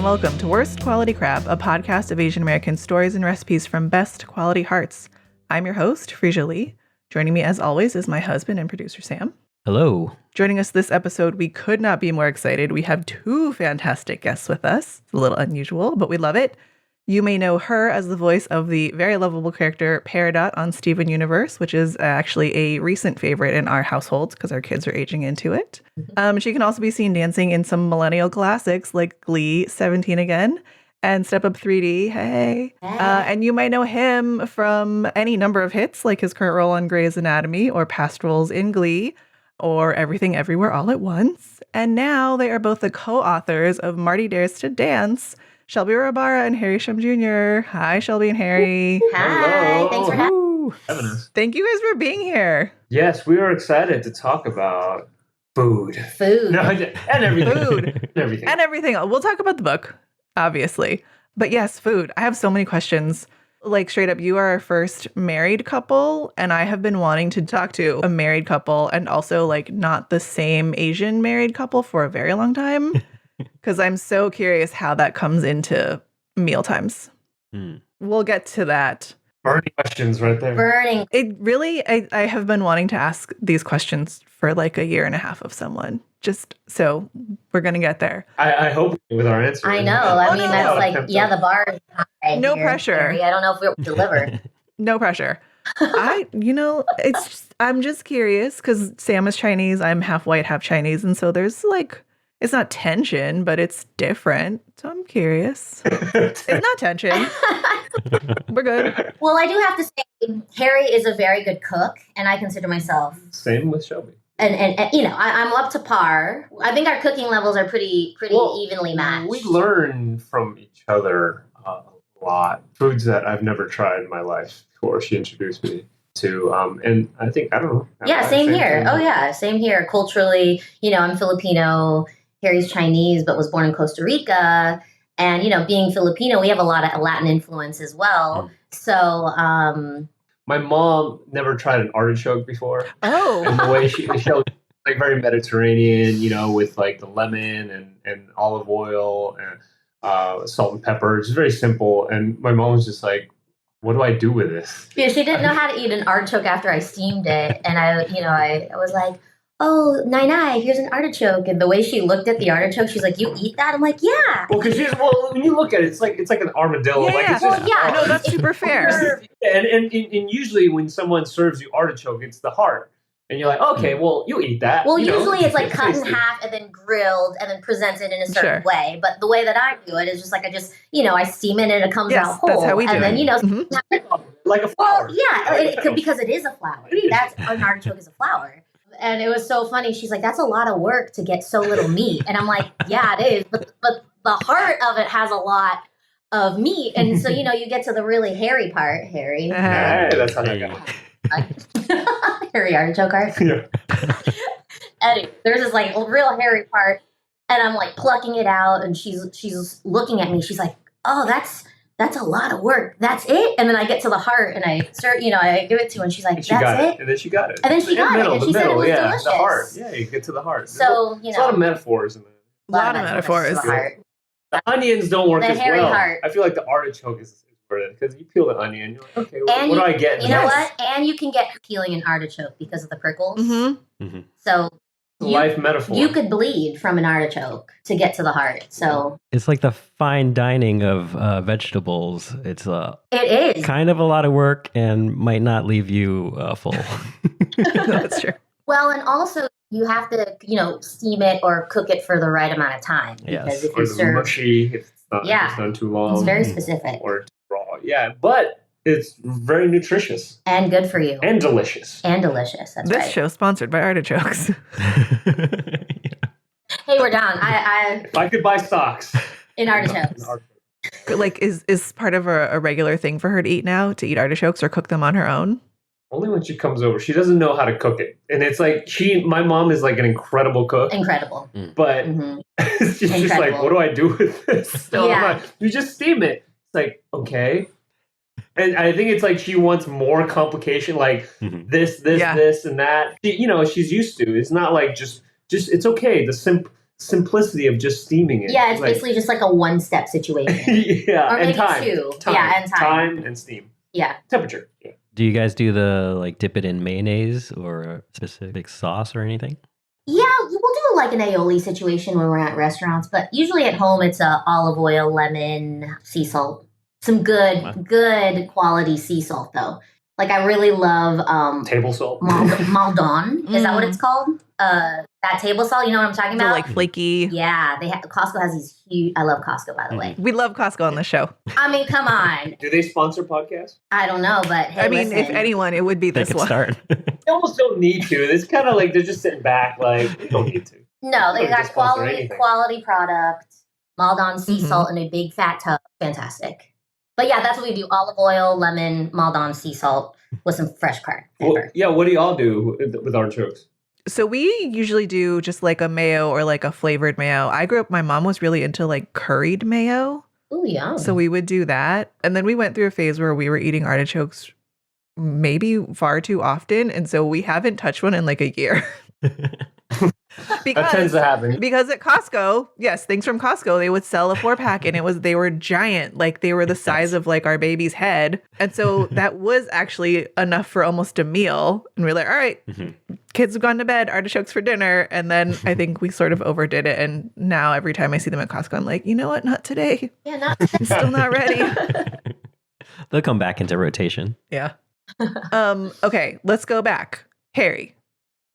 welcome to Worst Quality Crap, a podcast of Asian American stories and recipes from best quality hearts. I'm your host, Freesia Lee. Joining me as always is my husband and producer, Sam. Hello. Joining us this episode, we could not be more excited. We have two fantastic guests with us. It's a little unusual, but we love it. You may know her as the voice of the very lovable character Peridot on Steven Universe, which is actually a recent favorite in our household because our kids are aging into it. She can also be seen dancing in some millennial classics like Glee, 17 Again, and Step Up 3D. Hey. And you might know him from any number of hits, like his current role on Grey's Anatomy or past roles in Glee or Everything Everywhere All at Once. And now they are both the co-authors of Martee Dares to Dance, Shelby Rabara and Harry Shum Jr. Hi, Shelby and Harry. Hi. Hello. Thanks for having us. Thank you guys for being here. Yes, we are excited to talk about food. food. And everything. Food. And everything. We'll talk about the book, obviously. But yes, food. I have so many questions. Like, straight up, you are our first married couple, and I have been wanting to talk to a married couple and also, like, not the same Asian married couple for a very long time. Because I'm so curious how that comes into meal times. We'll get to that. Burning questions right there. Burning. It really, I have been wanting to ask these questions for like a year and a half of someone. Just so we're going to get there. I hope with our answer. I know. I mean, no. that's like, yeah, the bar is high. No here, pressure. Harry. I don't know if we'll deliver. No pressure. I'm just curious because Sam is Chinese. I'm half white, half Chinese. And so there's like, it's not tension, but it's different. So I'm curious. It's not tension. We're good. Well, I do have to say, Harry is a very good cook, and I consider myself. Same with Shelby. And you know, I'm up to par. I think our cooking levels are pretty evenly matched. We learn from each other a lot. Foods that I've never tried in my life before she introduced me to. And I think, I don't know. Yeah, same here. Oh, yeah, same here. Culturally, you know, I'm Filipino. Harry's Chinese, but was born in Costa Rica. And, you know, being Filipino, we have a lot of Latin influence as well. So, my mom never tried an artichoke before. Oh. And the way she was like very Mediterranean, you know, with like the lemon and olive oil and salt and pepper. It's very simple. And my mom was just like, what do I do with this? yeah, she didn't know how to eat an artichoke after I steamed it. And I was like, oh, Nai, here's an artichoke. And the way she looked at the artichoke, she's like, you eat that? I'm like, yeah. Well, because when you look at it, it's like an armadillo. Yeah, like it's well, just, yeah. No, that's super fair. And usually when someone serves you artichoke, it's the heart. And you're like, okay, well, you eat that. Well, you know, usually it's like cut in tasty. half and then grilled and then presented in a certain way. But the way that I do it is just like I steam it and it comes out whole. That's how we do and then, it. you know, Like a flower. well, yeah, because it is a flower. That's an artichoke is a flower. And it was so funny. She's like, that's a lot of work to get so little meat. And I'm like, yeah, it is. But the heart of it has a lot of meat. And so, you know, you get to the really hairy part, Harry. Hey, that's how I got Hairy artichoke heart. Yeah. Anyway, there's this like real hairy part. And I'm like plucking it out. And she's looking at me. She's like, oh, that's a lot of work. That's it? And then I get to the heart and I give it to her and she's like, that's it? And then she got it. And then she got it. And she said it was delicious. The heart. Yeah, you get to the heart. So, you know. There's a lot of metaphors in there. A lot of metaphors. The onions don't work The as hairy well. Heart. I feel like the artichoke is worth it because you peel the onion, you're like, okay, what do I get? You know what? And you can get peeling an artichoke because of the prickles. Mm-hmm. So life metaphor. You could bleed from an artichoke to get to the heart. So it's like the fine dining of vegetables. It's it is kind of a lot of work and might not leave you full. That's true. Well, and also you have to, you know, steam it or cook it for the right amount of time. Because if or you the serve mushy, if it's not too long. it's very specific. Or too raw. Yeah, but it's very nutritious. And good for you. And delicious. And delicious. That's This right. show sponsored by artichokes. Hey, we're down. If I could buy stocks. In artichokes. Like, is part of a regular thing for her to eat now, to eat artichokes or cook them on her own? Only when she comes over. She doesn't know how to cook it. And it's like, my mom is like an incredible cook. Incredible. But she's just like, what do I do with this? So Yeah. you just steam it. It's like, okay. And I think it's like she wants more complication, like this, and that. You know, she's used to. It's not like just it's okay. simplicity of just steaming it. Yeah, it's basically just like a one-step situation. Yeah, or maybe and time. two. Time. Yeah, and time. Time and steam. Yeah. Temperature. Yeah. Do you guys do the like dip it in mayonnaise or a specific sauce or anything? Yeah, we'll do like an aioli situation when we're at restaurants, but usually at home it's olive oil, lemon, sea salt. Some good quality sea salt though. Like I really love table salt. Maldon. Is that what it's called? That table salt. You know what I'm talking about? Like flaky. Yeah, Costco has these huge. I love Costco, by the way. We love Costco on the show. I mean, come on. Do they sponsor podcasts? I don't know, but hey, I mean, listen. if anyone, it would be They this could one. start. They almost don't need to. It's kind of like they're just sitting back. Like they don't need to. No, they Don't got just sponsor quality anything. product. Maldon sea salt in a big fat tub. Fantastic. But yeah, that's what we do: olive oil, lemon, Maldon sea salt with some fresh pepper. Well, yeah, what do y'all do with artichokes? So we usually do just like a mayo or like a flavored mayo. I grew up, my mom was really into like curried mayo. Ooh, yum. So we would do that. And then we went through a phase where we were eating artichokes maybe far too often. And so we haven't touched one in like a year. That tends to happen. Because at Costco, yes, things from Costco, they would sell a 4-pack and they were giant. Like they were the size of like our baby's head. And so that was actually enough for almost a meal. And we're like, all right, kids have gone to bed, artichokes for dinner. And then I think we sort of overdid it. And now every time I see them at Costco, I'm like, you know what? Not today. Yeah, not Still not ready. They'll come back into rotation. Yeah. Okay, let's go back. Harry,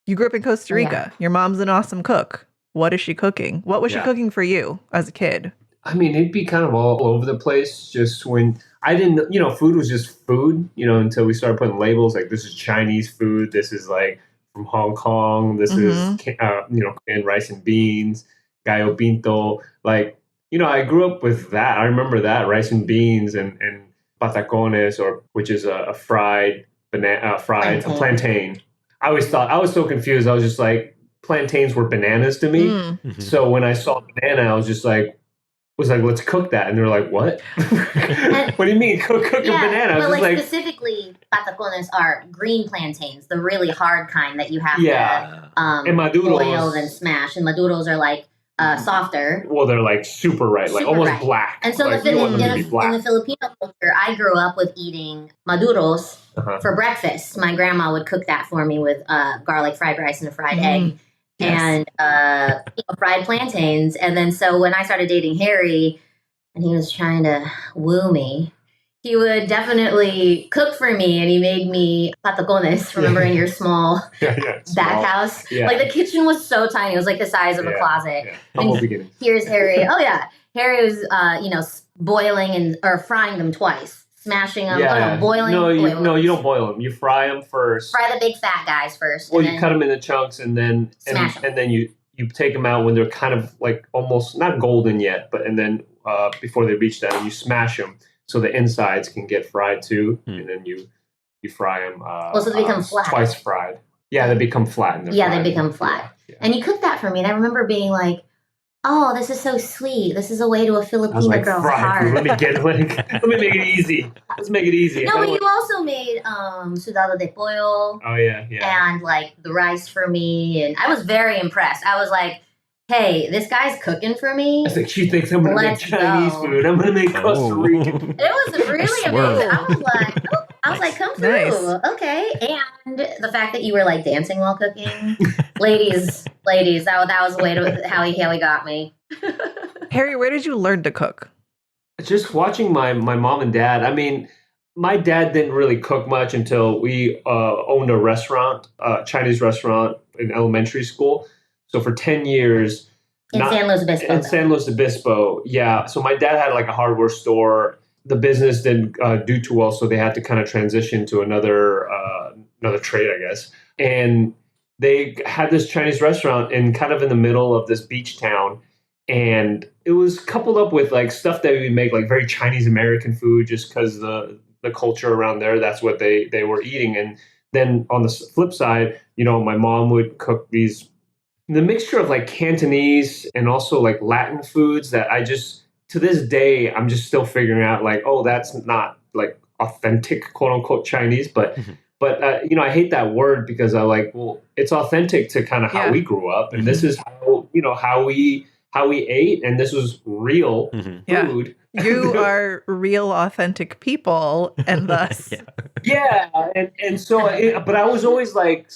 you grew up in Costa Rica. Your mom's an awesome cook. What is she cooking? What was she cooking for you as a kid? I mean, it'd be kind of all over the place. Just when I didn't, food was just food, until we started putting labels like this is Chinese food. This is like from Hong Kong. This is, canned rice and beans, gallo pinto. Like, I grew up with that. I remember that rice and beans and patacones, which is a fried plantain. I always thought, I was so confused. I was just like, plantains were bananas to me. So when I saw banana, I was just like, let's cook that. And they were like, what? What do you mean? Cook a banana? Well, specifically, patacones are green plantains, the really hard kind that you have to and maduros, boil and smash. And maduros are like softer. Well, they're like super ripe, like almost black. And so like, in the Filipino culture, I grew up with eating maduros for breakfast. My grandma would cook that for me with garlic fried rice and a fried egg. Yes. And fried plantains. And then so when I started dating Harry and he was trying to woo me, he would definitely cook for me, and he made me patacones, remember, in your small back house? Yeah. Like the kitchen was so tiny. It was like the size of a closet. Yeah. Humble beginning. Here's Harry. Oh yeah. Harry was boiling or frying them twice. Smashing them, boiling. No, you don't boil them. You fry them first. Fry the big fat guys first. Well, you cut them into chunks, and then you take them out when they're kind of like almost not golden yet, and then before they reach that, and you smash them so the insides can get fried too, and then you fry them. So they become flat. Twice fried. Yeah, they become flat. They become flat. Yeah. And you cooked that for me, and I remember being like, oh, this is so sweet. This is a way to a Filipino girl's heart. Let me make it easy. Let's make it easy. No, but you also made sudado de pollo. Oh, yeah. And like the rice for me. And I was very impressed. I was like, hey, this guy's cooking for me. I think she thinks I'm going to make Chinese food. I'm going to make Costa Rican. It was really amazing. I was like, come through. Nice. Okay. And the fact that you were like dancing while cooking. ladies, that was the way to how he got me. Harry, where did you learn to cook? Just watching my mom and dad. I mean, my dad didn't really cook much until we owned a restaurant, Chinese restaurant in elementary school. So for 10 years. In San Luis Obispo. Yeah. So my dad had like a hardware store. The business didn't do too well, so they had to kind of transition to another trade, I guess. And they had this Chinese restaurant kind of in the middle of this beach town. And it was coupled up with like stuff that we make, like very Chinese American food, just because the culture around there, that's what they were eating. And then on the flip side, my mom would cook the mixture of like Cantonese and also like Latin foods that to this day, I'm just still figuring out like, oh, that's not like authentic, quote unquote Chinese, but I hate that word because I like, well, it's authentic to kind of how we grew up. And this is how how we ate, and this was real Yeah. food. You are real, authentic people, and thus, Yeah, and so, but I was always like,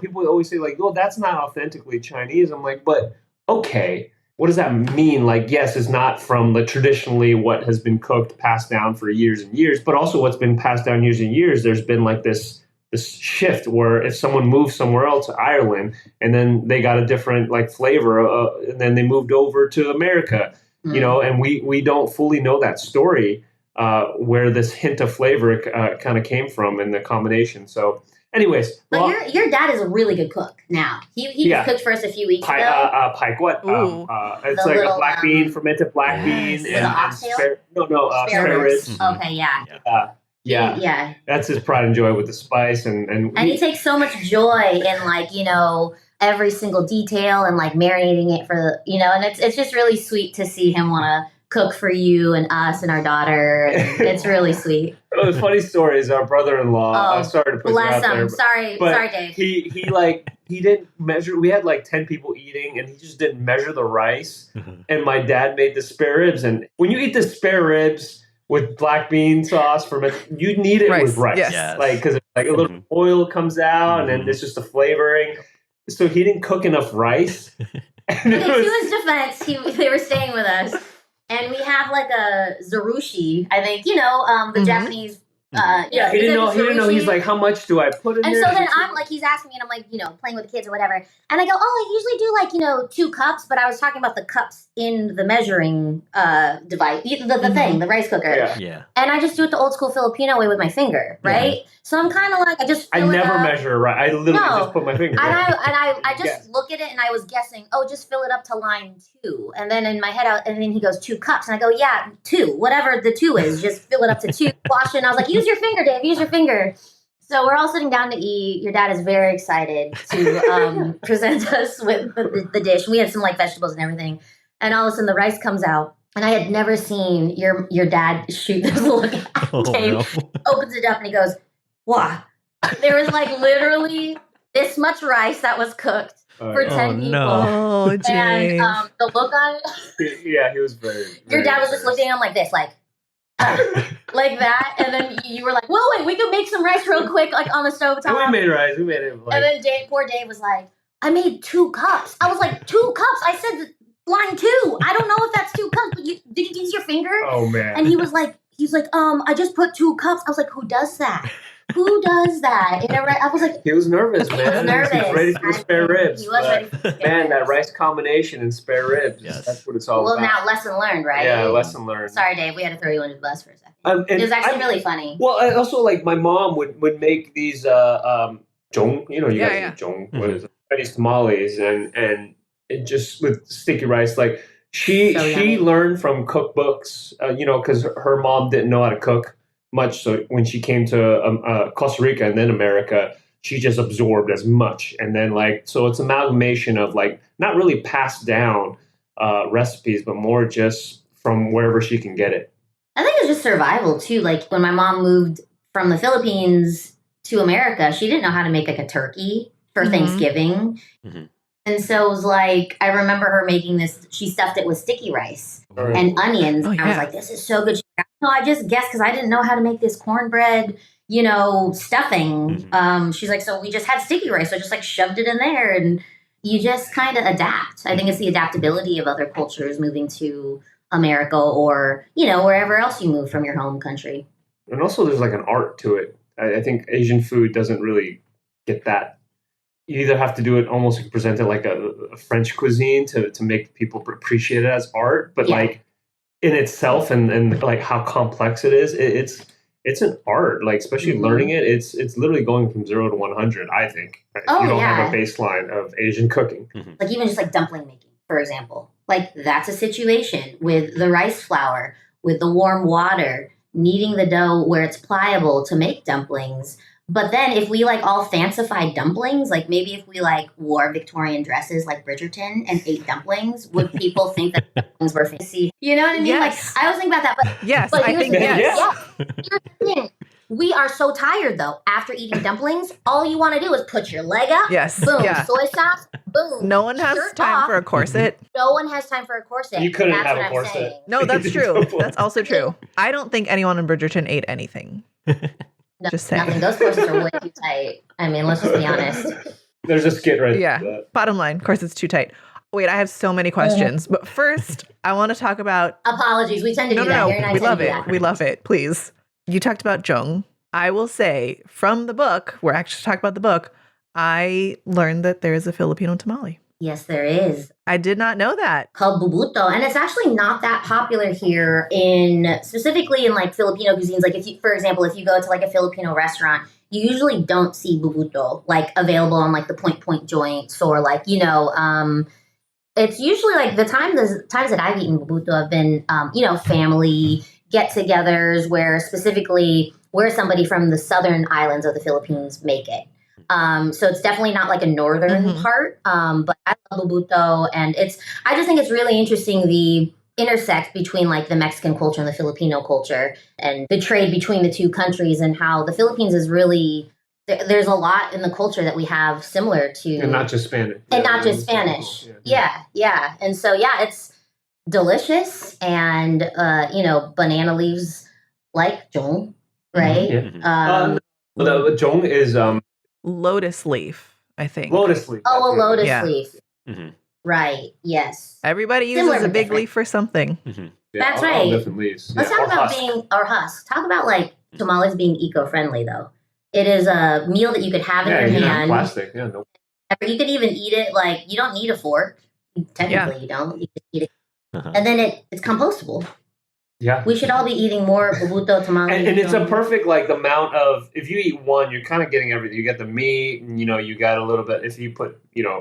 people always say like, "Oh, that's not authentically Chinese." I'm like, but okay, what does that mean? Like, yes, it's not from the traditionally what has been cooked, passed down for years and years, but also what's been passed down years and years. There's been like this shift where if someone moved somewhere else to Ireland and then they got a different like flavor, and then they moved over to America, and we don't fully know that story where this hint of flavor kind of came from in the combination. So, anyways, but your dad is a really good cook. Now he just cooked for us a few weeks ago. Pike what? It's The like little, a black bean, fermented black bean, the oxtail? spare ribs. Okay, yeah. Yeah, that's his pride and joy with the spice, and he takes so much joy in every single detail and like marinating it for and it's just really sweet to see him want to cook for you and us and our daughter. And it's really sweet. The funny story is our brother-in-law. Sorry to put you out there. Sorry, Dave. He didn't measure. We had like 10 people eating, and he just didn't measure the rice. And my dad made the spare ribs, and when you eat the spare ribs with black bean sauce you need it with rice, like because like a little oil comes out, and then it's just a flavoring. So he didn't cook enough rice. To his defense, they were staying with us, and we have like a zarushi. I think the Japanese. He didn't know. He's like, how much do I put in there? And so then I'm like, he's asking me, and I'm like, playing with the kids or whatever. And I go, I usually do like 2 cups, but I was talking about the cups in the measuring device, the thing, the rice cooker. Yeah. And I just do it the old school Filipino way with my finger, right? Yeah. So I'm kind of like, I never measure right. I literally just put my finger. And I just look at it, and I was guessing, just fill it up to line 2. And then in my head, and then he goes 2 cups, and I go, 2, whatever the 2 is, just fill it up to 2. Wash it. And I was like, use your finger, Dave. Use your finger. So we're all sitting down to eat. Your dad is very excited to present us with the dish. We had some like vegetables and everything. And all of a sudden the rice comes out. And I had never seen your dad shoot this look at Dave. No. Opens it up and he goes, wow. There was like literally this much rice that was cooked for 10 people. No. Oh, Jay. And the look on it. Yeah, he was very Your dad was just looking at him like this, like that, and then you were like, "Well, wait, we could make some rice real quick, like on the stove top." And we made rice. We made it. And then poor Dave was like, "I made 2 cups." I was like, 2 cups? I said line 2. I don't know if that's 2 cups, but did you use your finger? Oh man! And he's like, I just put 2 cups. I was like, who does that? Who does that? And I was like, he was nervous, man. He was nervous. He was ready for the spare ribs. He was ready for the spare man, that rice combination and spare ribs. Yes. That's what it's all about. Well, now lesson learned, right? Yeah, lesson learned. Sorry, Dave. We had to throw you under the bus for a second. It was actually really funny. Well, I also like my mom would make these zhong. You guys eat zhong. Mm-hmm. What is it? Chinese tamales and it just with sticky rice. Like she learned from cookbooks. Because her mom didn't know how to cook much. So when she came to Costa Rica and then America, she just absorbed as much. And then so it's amalgamation of not really passed down recipes, but more just from wherever she can get it. I think it's just survival too. Like when my mom moved from the Philippines to America, she didn't know how to make like a turkey for Thanksgiving. Mm-hmm. And so it was like, I remember her making this, she stuffed it with sticky rice and onions. Oh, yeah. I was like, this is so good. No, I just guessed because I didn't know how to make this cornbread, stuffing. Mm-hmm. She's like, so we just had sticky rice. So I just shoved it in there, and you just kind of adapt. I think it's the adaptability of other cultures moving to America or, wherever else you move from your home country. And also there's an art to it. I think Asian food doesn't really get that. You either have to do it almost present it like a French cuisine to make people appreciate it as art, but in itself and how complex it is, it's an art. Especially learning it, it's literally going from 0 to 100. I think if you don't have a baseline of Asian cooking, even just dumpling making, for example. That's a situation with the rice flour, with the warm water, kneading the dough where it's pliable to make dumplings. But then if we all fancify dumplings, maybe if we wore Victorian dresses like Bridgerton and ate dumplings, would people think that dumplings were fancy? You know what I mean? Yes. I always think about that. But yes, but I think yes. Here's the thing. We are so tired though. After eating dumplings, all you want to do is put your leg up. Yes. Boom. Yeah. Soy sauce. Boom. No one has shirt time off. for a corset. No one has time for a corset. You couldn't That's have what a I'm corset. saying. No, that's true. No. That's also true. I don't think anyone in Bridgerton ate anything. No, Just saying. nothing. Those corsets are way too tight. I mean, let's just be honest. There's a skit right Yeah. there. Bottom line, corset's too tight. Wait, I have so many questions. But first, I want to talk about... Apologies. We tend to No, do that. no, Harry and I we tend to love do it. that. We love it. Please. You talked about Jung. I will say, from the book, we're actually talking about the book, I learned that there is a Filipino tamale. Yes, there is. I did not know that. Called bubuto, and it's actually not that popular here specifically in like Filipino cuisines. Like if you, for example, if you go to like a Filipino restaurant, you usually don't see bubuto like available on like the point joints or like, it's usually like the times that I've eaten bubuto have been, family get-togethers where specifically where somebody from the southern islands of the Philippines make it. So it's definitely not like a northern part, but I love bubuto, and I just think it's really interesting the intersect between like the Mexican culture and the Filipino culture and the trade between the two countries and how the Philippines is really, there's a lot in the culture that we have similar to. And not just Spanish. And not just Spanish. Yeah. And so, it's delicious and, banana leaves like jong, right? Yeah. The jong is Lotus leaf, I think. lotus leaf. Oh, a lotus Yeah. leaf. Mm-hmm. Right, yes. Everybody uses Similar a but big different. leaf for something. Mm-hmm. Yeah, That's all right. different leaves. Let's Yeah, talk or about husk. Talk about like tamales being eco-friendly though. It is a meal that you could have in Yeah, your not hand. plastic. Yeah, no. You could even eat it like you don't need a fork. Technically, you don't. You can eat it, Uh-huh. and then it's compostable. Yeah. We should all be eating more bubuto tamales. And it's a perfect like amount of, if you eat one, you're kind of getting everything. You get the meat, and you got a little bit. If you put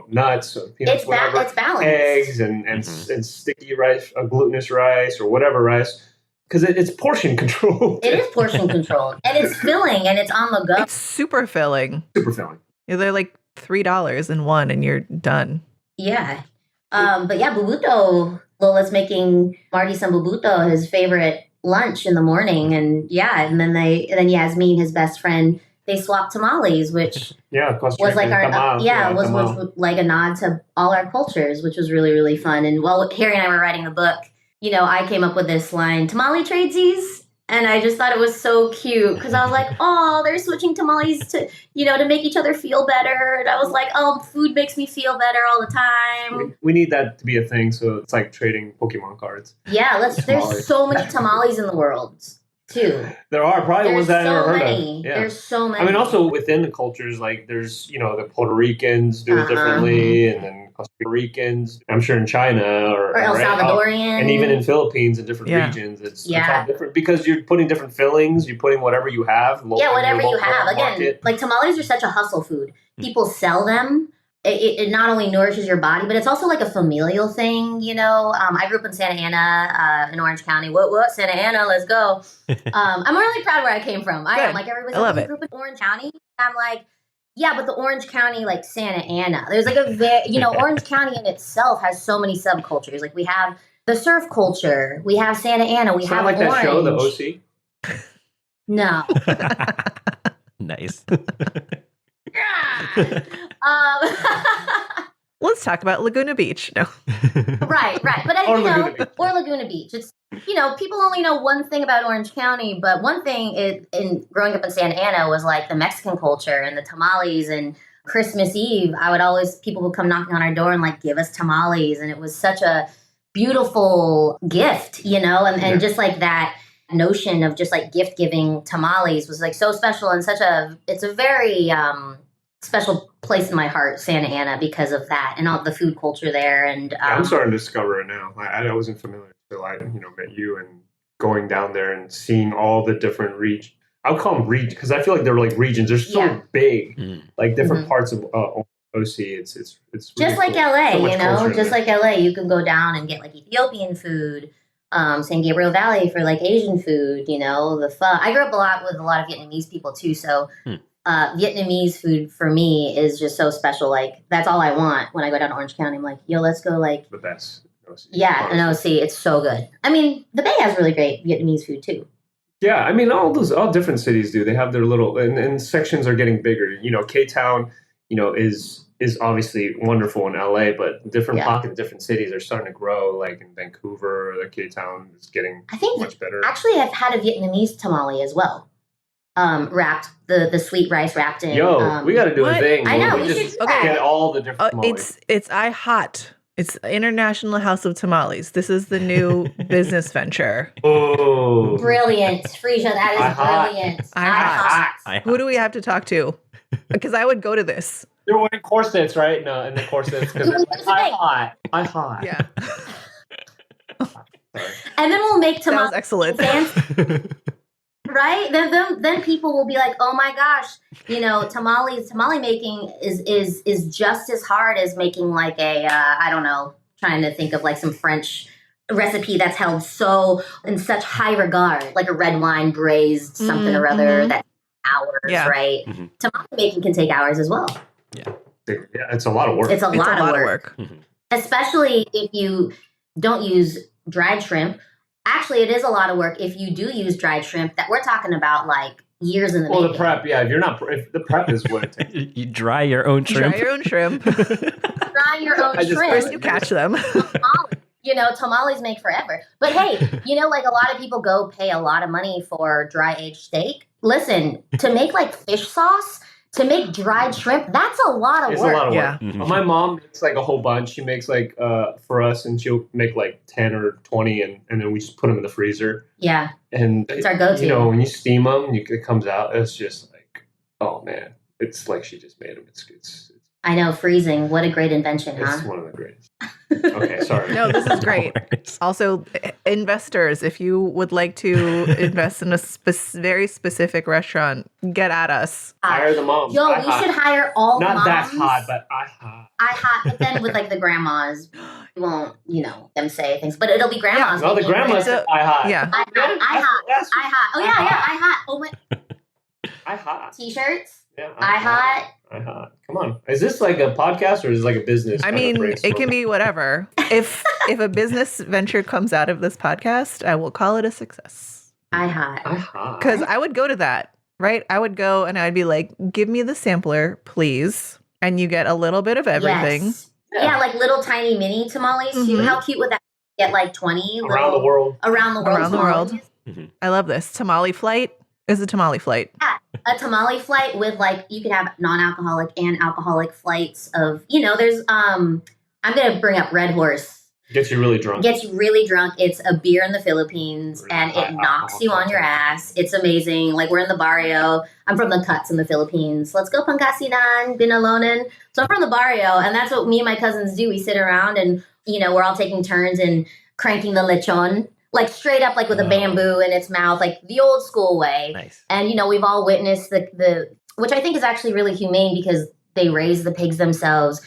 nuts, or peanuts, whatever, it's balanced. eggs and sticky rice, glutinous rice, or whatever rice, because it's portion control. It is portion control, and it's filling, and it's on the go. It's super filling. Super filling. They're like $3 in one, and you're done. Yeah. But yeah, bubuto. Lola's making Martee some bubuto, his favorite lunch in the morning, and then Yasmin, his best friend, they swapped tamales, which was like was like a nod to all our cultures, which was really, really fun. And while Harry and I were writing the book, I came up with this line, tamale tradesies. And I just thought it was so cute because I was like, oh, they're switching tamales to make each other feel better. And I was like, oh, food makes me feel better all the time. We need that to be a thing. So it's like trading Pokemon cards. Yeah, there's so many tamales in the world, too. There are probably ones that I never heard of. Yeah. There's so many. I mean, also within the cultures, like there's, the Puerto Ricans do it differently, and then Costa Ricans, I'm sure in China or El Salvadorian. and even in Philippines in different regions, it's all different because you're putting different fillings, you're putting whatever you have. Whatever you have. Again, like tamales are such a hustle food. People sell them. It not only nourishes your body, but it's also like a familial thing, I grew up in Santa Ana, in Orange County. What? Santa Ana, let's go. I'm really proud where I came from. I am. Like, everybody's I love like, it. I grew up in Orange County. I'm like, yeah, but the Orange County, like Santa Ana, there's like Orange County in itself has so many subcultures. Like, we have the surf culture. We have Santa Ana. We have like Orange. that show, The OC? No. Nice. Let's talk about Laguna Beach. No. Right. But or Laguna Beach. It's people only know one thing about Orange County, but one thing in growing up in Santa Ana was like the Mexican culture and the tamales. And Christmas Eve, people would come knocking on our door and like give us tamales, and it was such a beautiful gift, and just like that notion of just like gift giving tamales was like so special and it's a very special place in my heart, Santa Ana, because of that and all the food culture there. And I'm starting to discover it now. I wasn't familiar until I met you and going down there and seeing all the different regions. I would call them regions because I feel like they're like regions. They're so big, like different parts of OC. It's just really like cool. LA, just like LA, you can go down and get like Ethiopian food. San Gabriel Valley for like Asian food, the pho. I grew up with a lot of Vietnamese people too, so Vietnamese food for me is just so special. Like, that's all I want when I go down to Orange County. I'm like, yo, let's go like the best. Yeah, an OC. It's so good. I mean, the Bay has really great Vietnamese food too. Yeah, I mean, all different cities do. They have their little, and sections are getting bigger. You know, K-Town, is obviously wonderful in LA, but different pockets, different cities are starting to grow. Like in Vancouver, the K-Town is getting much better. Actually, I've had a Vietnamese tamale as well. Wrapped the sweet rice wrapped in. We got to do a thing. I know. We we just should do that. get all the different tamales. It's IHOT. It's International House of Tamales. This is the new business venture. Oh, Brilliant, Frisia. That is brilliant. IHOT. Who do we have to talk to? Because I would go to this. They're wearing corsets, right? No, and the corsets because I hot. Yeah. And then we'll make tamales. That was excellent. Right? Then people will be like, oh my gosh, tamale making is just as hard as making like a I don't know, trying to think of like some French recipe that's held in such high regard, like a red wine braised something or other that hours, right? Mm-hmm. Tamale making can take hours as well. Yeah, it's a lot of work. It's a lot of work. Mm-hmm. Especially if you don't use dried shrimp. Actually, it is a lot of work if you do use dried shrimp. That we're talking about like years in the making. Well, the prep, if the prep is what it takes. You dry your own shrimp. Dry your own shrimp. First you catch them. Tamales make forever. But hey, like a lot of people go pay a lot of money for dry aged steak. Listen, to make like fish sauce, to make dried shrimp, that's a lot of work. It's a lot of work. Yeah. Mm-hmm. My mom makes like a whole bunch. She makes like for us, and she'll make like 10 or 20, and then we just put them in the freezer. Yeah. And it's our go-to. When you steam them, it comes out. It's just like, oh man, it's like she just made them. It's I know, freezing. What a great invention, It's one of the greatest. Okay, sorry. No, this is great. Also, investors, if you would like to invest in a very specific restaurant, get at us. Hire the moms. Yo, we should hire all Not moms. Not that hot, but I hot. But then with like the grandmas, you won't, them say things, but it'll be grandmas. No, the grandmas say I hot. Yeah. I hot. Oh, yeah, I hot. Oh, my. I hot. T-shirts. Yeah, I hot. Come on. Is this like a podcast or is it like a business? I mean, it can be whatever. If a business venture comes out of this podcast, I will call it a success. I hot. Because I would go to that, right? I would go and I'd be like, give me the sampler, please. And you get a little bit of everything. Yes. Yeah, like little tiny mini tamales too. How cute would that be? Get like 20 around the world. Around the world. Mm-hmm. I love this. Tamale flight is a tamale flight. Yeah. A tamale flight with you could have non-alcoholic and alcoholic flights of, there's, I'm going to bring up Red Horse. Gets you really drunk. It's a beer in the Philippines and it knocks you on your ass. It's amazing. Like we're in the barrio. I'm from the Cuts in the Philippines. Let's go Pangasinan, Binalonan. So I'm from the barrio and that's what me and my cousins do. We sit around and, we're all taking turns and cranking the lechon. Like straight up, like with a bamboo in its mouth, like the old school way. Nice. And, we've all witnessed the which I think is actually really humane because they raise the pigs themselves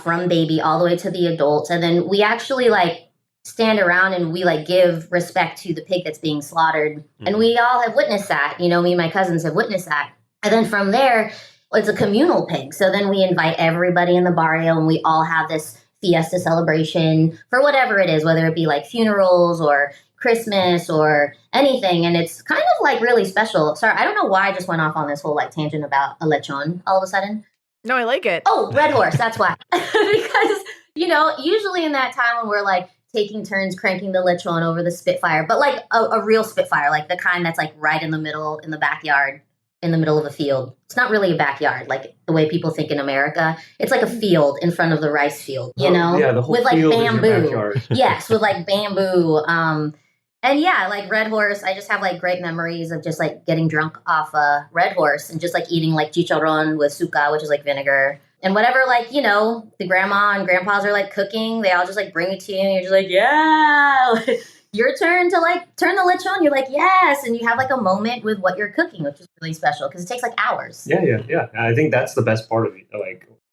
from baby all the way to the adults. And then we actually stand around and we give respect to the pig that's being slaughtered. Mm-hmm. And we all have witnessed that. Me and my cousins have witnessed that. And then from there, it's a communal pig. So then we invite everybody in the barrio and we all have this fiesta celebration for whatever it is, whether it be funerals or Christmas or anything. And it's kind of really special. Sorry, I don't know why I just went off on this whole tangent about a lechon all of a sudden. No, I like it. Oh, Red Horse. That's why. Because, usually in that time when we're taking turns cranking the lechon over the Spitfire, but a real Spitfire, the kind that's right in the middle, in the backyard, in the middle of a field. It's not really a backyard, the way people think in America. It's a field in front of the rice field, Yeah, the whole with field bamboo. Is your backyard. Yes, with bamboo. And yeah, Red Horse, I just have great memories of just getting drunk off a Red Horse and just eating chicharron with suka, which is vinegar. And whatever, the grandma and grandpas are cooking, they all just bring it to you and you're just yeah. Your turn to turn the lechon. You're yes, and you have a moment with what you're cooking, which is really special because it takes hours. Yeah. I think that's the best part of it.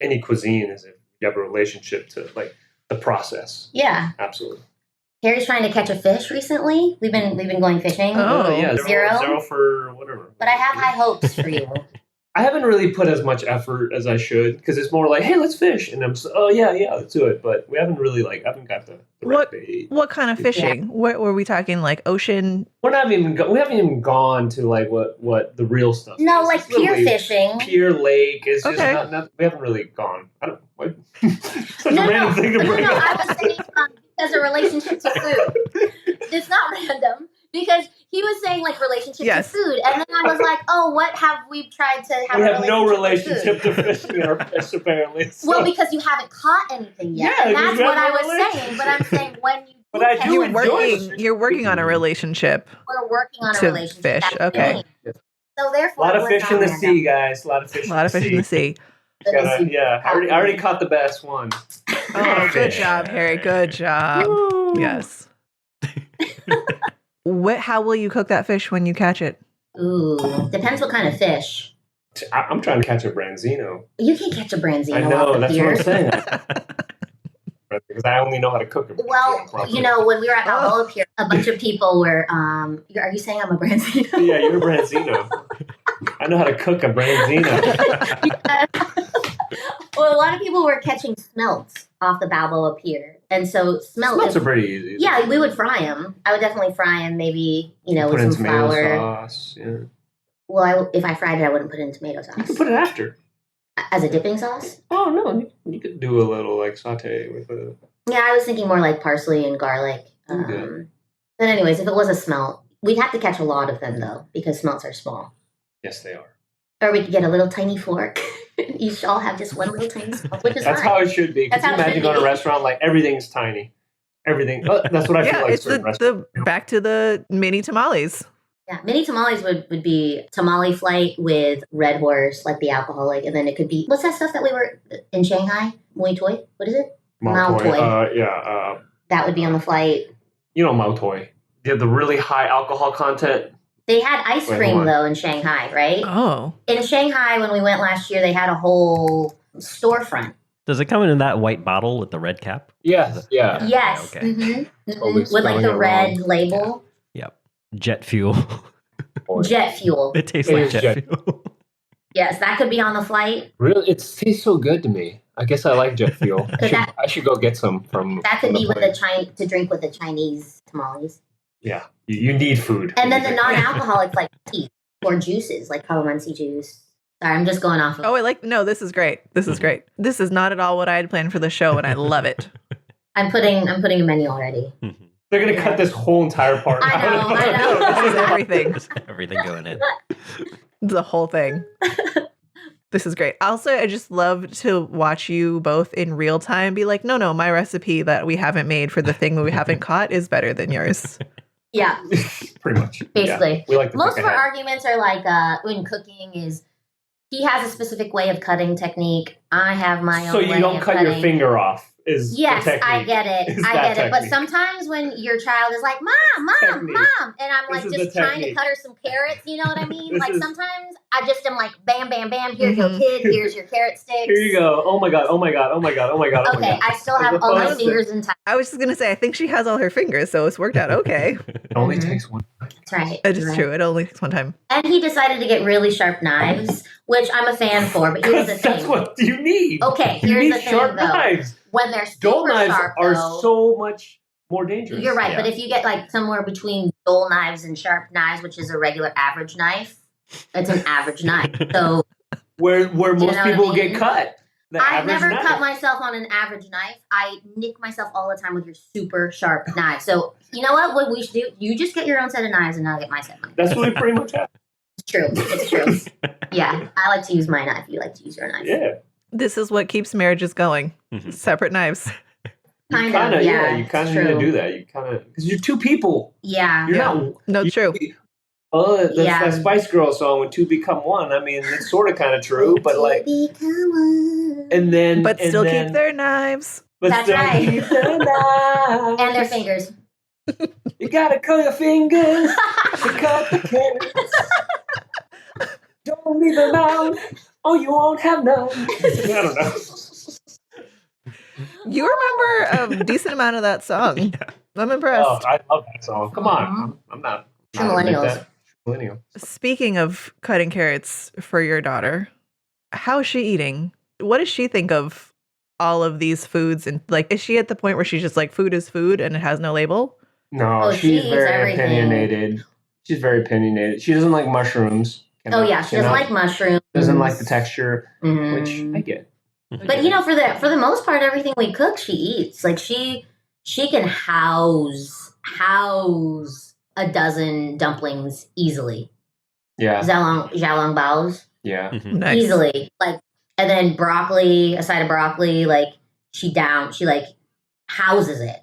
Any cuisine is if you have a relationship to the process. Yeah, absolutely. Harry's trying to catch a fish recently. We've been going fishing. Oh yeah, zero for whatever. But I have high hopes for you. I haven't really put as much effort as I should because it's more like, hey, let's fish, and I'm oh yeah, let's do it. But we haven't really I haven't got the right bait. What kind of fishing? What were we talking? Like ocean? We haven't even gone to like what the real stuff. No, is. like It's pier literally fishing. Pier lake is just Okay. not. We haven't really gone. I don't. What? Such No, a random thing to bring no. up. I was saying because of relationship to food. It's not random because he was saying like relationship to food, and then I was like, oh, what have we tried to have? We a have no relationship relationship to fishing our fish apparently. So. Well, because you haven't caught anything yet, Yeah, and that's you have what I no was saying. relationship. But I'm saying when you But I do enjoy You're working on a relationship. we're working on a to relationship. fish. That's the Okay. thing. So therefore, A lot it of was fish not in the random. sea, guys. A lot of fish. A lot of fish in the sea. I already caught the best one. Oh, good job, Harry. Good job. Woo. Yes. How will you cook that fish when you catch it? Ooh, depends what kind of fish. I'm trying to catch a branzino. You can catch a branzino. I know, off the that's pier. what I'm saying. Because I only know how to cook a branzino Well, properly. you know, when we were at Balboa Pier, a bunch of people were. Are you saying I'm a branzino? Yeah, you're a branzino. I know how to cook a branzino. Well, a lot of people were catching smelts off the Balboa Pier, and so Smelts are pretty easy. Yeah, we would fry them. I would definitely fry them, maybe with put in some tomato flour. sauce. Yeah. Well, if I fried it, I wouldn't put it in tomato sauce. You can put it after. As a dipping sauce? Oh no, you could do a little like saute with a. Yeah, I was thinking more like parsley and garlic. Okay. But anyways, if it was a smelt, we'd have to catch a lot of them though, because smelts are small. Yes, they are. Or we could get a little tiny fork. Each all have just one little tiny smelt, which is That's fine. how it should be. Could That's you how it imagine should going to be. a restaurant like everything's tiny? Everything. That's what I feel Yeah, like. it's the back to the mini tamales. Yeah, mini tamales would be tamale flight with Red Horse, like the alcoholic, and then it could be what's that stuff that we were in Shanghai? Moi Toi? What is it? Mao Toi. That would be on the flight. You know Mao Toi. They have the really high alcohol content. They had ice cream though in Shanghai, right? Oh. In Shanghai, when we went last year, they had a whole storefront. Does it come in that white bottle with the red cap? Yes. Yeah. Yes. Okay. Totally With like spelling the it red wrong. label. Yep. Jet fuel. Jet fuel. It tastes It like is jet jet fuel. Yes, that could be on the flight. Really, it tastes so good to me. I guess I like jet fuel. that- I should go get some from. That could from be with plane. the Chinese to drink with the Chinese tamales. Yeah, you need food. And then the non-alcoholic like tea or juices like calamansi juice. Sorry, I'm just going off of. Oh, no, this is great. This is great. This is not at all what I had planned for the show, and I love it. I'm putting a menu already. They're gonna cut this whole entire part. I know, I know. This is everything. There's everything going in. The whole thing. This is great. Also, I just love to watch you both in real time be like, no, my recipe that we haven't made for the thing that we haven't caught is better than yours. Yeah, Pretty much. basically. Yeah. We like to Most think of our ahead. arguments are like when cooking is he has a specific way of cutting technique. I have my own So way you don't of cut cutting. your finger off. Is Yes, the technique. I get it. Is I that get it. But technique. sometimes when your child is like, Mom, Technique. and I'm like This is just the trying to technique. cut her some carrots, you know what I mean? This Like is- sometimes I just am like, bam, bam, bam, here's your Mhm. kid, here's your carrot sticks. Here you go. Oh my god. Oh my god. Oh my god. Oh my god. Oh my Okay, god. I still As have all my opposed to- fingers intact. I was just going to say, I think she has all her fingers, so it's worked out okay. It only Mhm. takes one. That's right. It is right. true. It only takes one time. And he decided to get really sharp knives, which I'm a fan for, but here's the thing. That's what you need. Okay, You here's need the thing sharp though. knives. When they're Dull super knives sharp, are though, so much more dangerous. you're right, Yeah. but if you get like somewhere between dull knives and sharp knives, which is a regular average knife, it's an average knife. So Where you most know what I people mean? get cut. The I've average never knife. cut myself on an average knife. I nick myself all the time with your super sharp knife. So you know what we should do? You just get your own set of knives and I'll get my set of knives. That's what we pretty much have. It's true. It's true. Yeah, I like to use my knife. You like to use your knife. Yeah. This is what keeps marriages going. Mhm. Separate knives. Kind Kinda, of, yeah. You kind it's of need to true. do that. You kind of because you're two people. Yeah. You're Yeah. not. No, you- true. Oh, that's Yeah. that Spice Girl song when two become one. I mean, it's sort of kind of true, but like, and then But and still then, keep their knives. but That's still right. keep their knives. And their fingers. You gotta cut your fingers to cut the carrots. Don't leave them out, or you won't have none. I don't know. You remember a decent amount of that song. I'm impressed. Oh, I love that song. Come on, I'm not. True not admit millennials. that. millennial. Speaking of cutting carrots for your daughter, how is she eating? What does she think of all of these foods? And like, is she at the point where she's just like, food is food and it has no label? No, Oh, she she's eats very everything. opinionated. She's very opinionated. She doesn't like mushrooms. Oh yeah, she doesn't like mushrooms. Doesn't like the texture, Mhm. which I get. But you know, for the most part, everything we cook, she eats. Like she can house a dozen dumplings easily. Yeah. Xiaolong baos. Yeah. Nice. Easily. Like, and then broccoli, a side of broccoli, like she like houses it.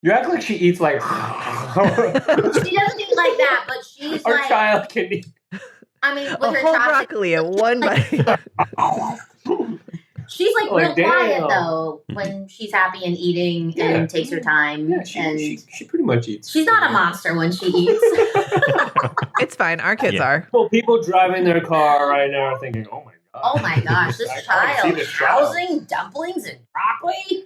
You act like she eats like. She doesn't eat like that, but she's Our like. child can eat. I mean, with A her whole chopsticks, broccoli at one bite. she's like Like, real quiet damn. though when she's happy and eating Yeah. and takes her time. Yeah, and she pretty much eats. she's not a monster when she eats. It's fine. Our kids Yeah. are. Well, people driving their car right now are thinking, "Oh my god! Oh my gosh, this I can't child see this child. housing dumplings and broccoli.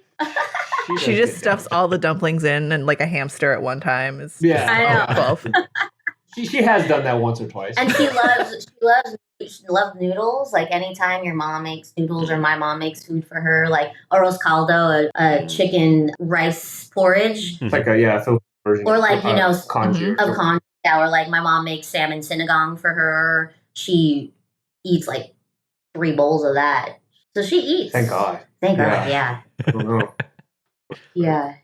She does just get stuffs down. all the dumplings in and like a hamster at one time. Is Yeah, I know. 12. She has done that once or twice. And she loves noodles. Like anytime your mom makes noodles or my mom makes food for her, like arroz caldo, a chicken rice porridge, It's like a Philippine version. or like congee. of con. Or like my mom makes salmon sinigang for her. She eats like 3 bowls of that. So she eats. Thank God. Thank Yeah. God. Yeah. I don't know. Yeah.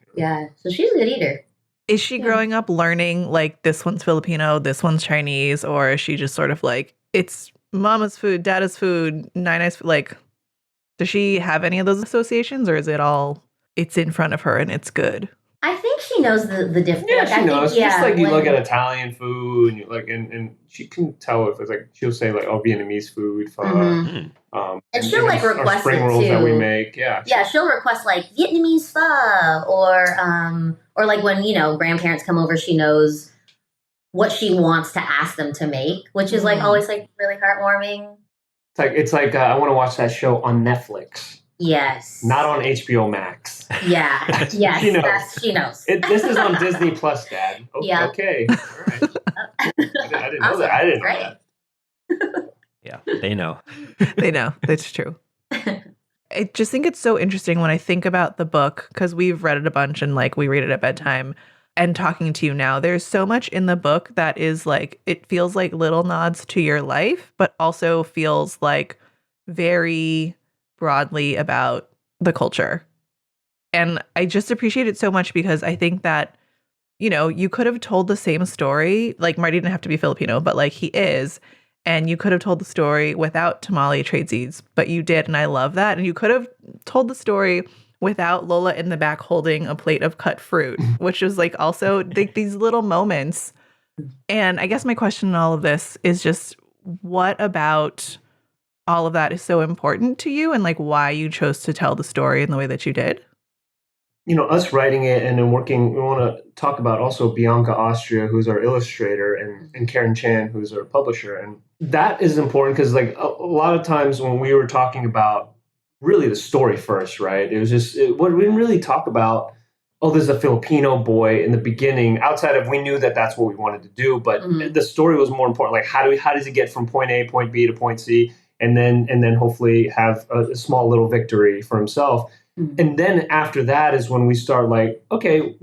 So she's a good eater. Is she Yeah. growing up learning like this one's Filipino, this one's Chinese, or is she just sort of like it's mama's food, dada's food, nina's food? Like, does she have any of those associations, or is it all it's in front of her and it's good? I think she knows the difference. Yeah, Like, she I knows. Think, Just like you when- look at Italian food, and you like, and she can tell if it's like she'll say like, "Oh, Vietnamese food, pho." Mhm. And she'll, like, our request spring it, rolls that we too. make. Yeah, Yeah, she'll request like Vietnamese pho, or like when grandparents come over, she knows what she wants to ask them to make, which is like always like really heartwarming. It's like I want to watch that show on Netflix, Yes, not on HBO Max. Yeah, yes, She knows. she knows. This is on Disney Plus, Dad. Okay, Yeah. okay. All right. I didn't know Awesome. that. I didn't know Great. that. Yeah, they know. They know. That's true. I just think it's so interesting when I think about the book, because we've read it a bunch and like we read it at bedtime, and talking to you now, there's so much in the book that is like, it feels like little nods to your life, but also feels like very broadly about the culture. And I just appreciate it so much because I think that, you could have told the same story. Like Martee didn't have to be Filipino, but like he is. And you could have told the story without tamale tradesies, but you did. And I love that. And you could have told the story without Lola in the back holding a plate of cut fruit, which was like also these little moments. And I guess my question in all of this is just what about all of that is so important to you and like why you chose to tell the story in the way that you did? Us writing it and then working, we want to talk about also Bianca Austria, who's our illustrator, and Karen Chan, who's our publisher. And that is important because like a lot of times when we were talking about really the story first, right? It was just, we didn't really talk about, there's a Filipino boy in the beginning, outside of we knew that that's what we wanted to do, but the story was more important. Like how does he get from point A, point B to point C, and then hopefully have a small little victory for himself. And then after that is when we start like, okay,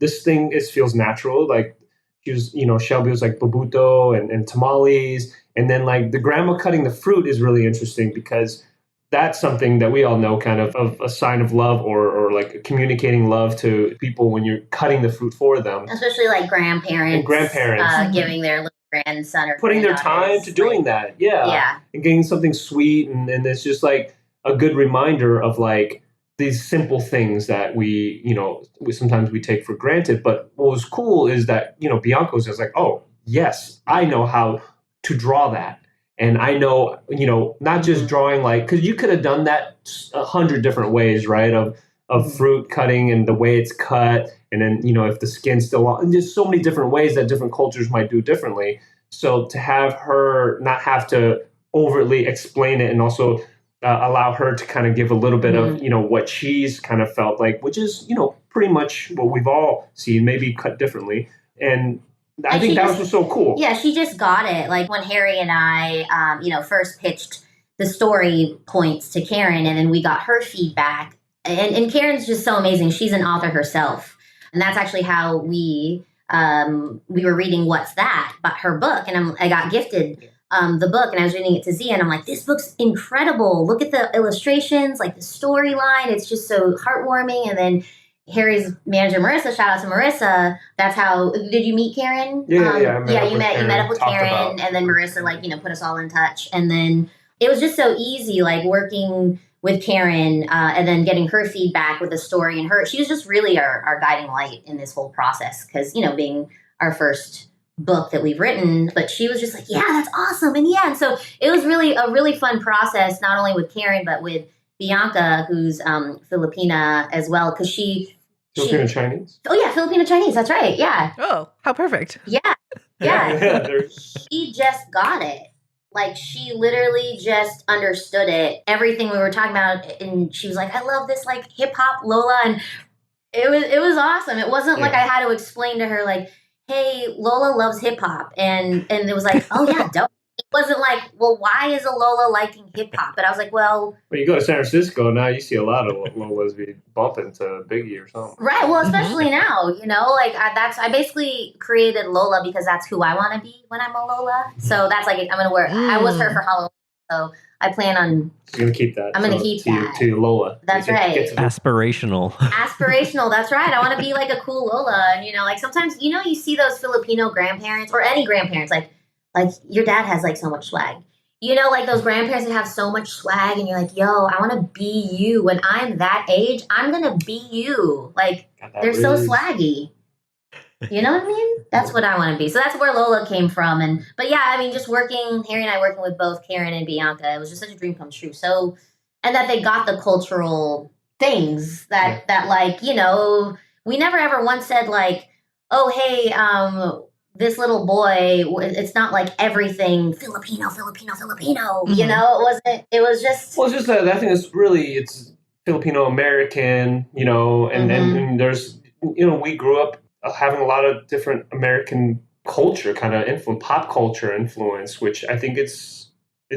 this thing feels natural. Like she was, Shelby was like babuto and tamales. And then like the grandma cutting the fruit is really interesting because that's something that we all know kind of a sign of love or like communicating love to people when you're cutting the fruit for them. Especially like grandparents. Giving their little grandson or putting their time to doing that. Yeah. Yeah. And getting something sweet. And it's just like a good reminder of like, these simple things that we sometimes we take for granted. But what was cool is that, Bianca was just like, oh, yes, I know how to draw that. And I know, not just drawing like, because you could have done that 100 different ways, right? Of fruit cutting and the way it's cut. And then, if the skin's still on, and there's so many different ways that different cultures might do differently. So to have her not have to overtly explain it and also allow her to kind of give a little bit of, what she's kind of felt like, which is, pretty much what we've all seen, maybe cut differently. And I think that was just so cool. Yeah, she just got it. Like when Harry and I, first pitched the story points to Karen, and then we got her feedback. And Karen's just so amazing. She's an author herself, and that's actually how we were reading What's That, but her book, and I got gifted the book, and I was reading it to Zia, and I'm like, this book's incredible. Look at the illustrations, like the storyline. It's just so heartwarming. And then Harry's manager, Marissa, shout out to Marissa. That's how, did you meet Karen? Yeah, you met up with Karen, and then Marissa, put us all in touch. And then it was just so easy, like working with Karen and then getting her feedback with the story. And she was just really our guiding light in this whole process. Because, being our first book that we've written, but she was just like, yeah, that's awesome. And so it was really a really fun process, not only with Karen, but with Bianca, who's Filipina as well, because she Filipino Chinese. Oh yeah, Filipino Chinese. That's right. Yeah. Oh, how perfect. Yeah. She just got it. Like she literally just understood it. Everything we were talking about, and she was like, "I love this like hip hop Lola," and it was awesome. It wasn't like I had to explain to her like, "Hey, Lola loves hip hop," and it was like, "Oh yeah, dope." It wasn't like, well, why is a Lola liking hip hop? But I was like, well, you go to San Francisco now, you see a lot of Lolas be bumping to Biggie or something. Right. Well, especially now, I basically created Lola because that's who I want to be when I'm a Lola. So that's like, I'm going to wear, I was her for Halloween. So I plan on. She's going to keep that. I'm going to keep that. To Lola. That's right. Aspirational. Aspirational. That's right. I want to be like a cool Lola. And, sometimes, you see those Filipino grandparents or any grandparents, like your dad has like so much swag. Like those grandparents that have so much swag and you're like, yo, I want to be you. When I'm that age, I'm going to be you. Like they're so swaggy. You know what I mean? That's what I want to be. So that's where Lola came from. But just Harry and I working with both Karen and Bianca, it was just such a dream come true. So, and that they got the cultural things that we never ever once said like, oh, hey, this little boy, it's not like everything Filipino. Mm-hmm. It was just. Well, it's just that I think it's Filipino American, and there's, we grew up having a lot of different American culture kind of influence, pop culture influence, which I think it's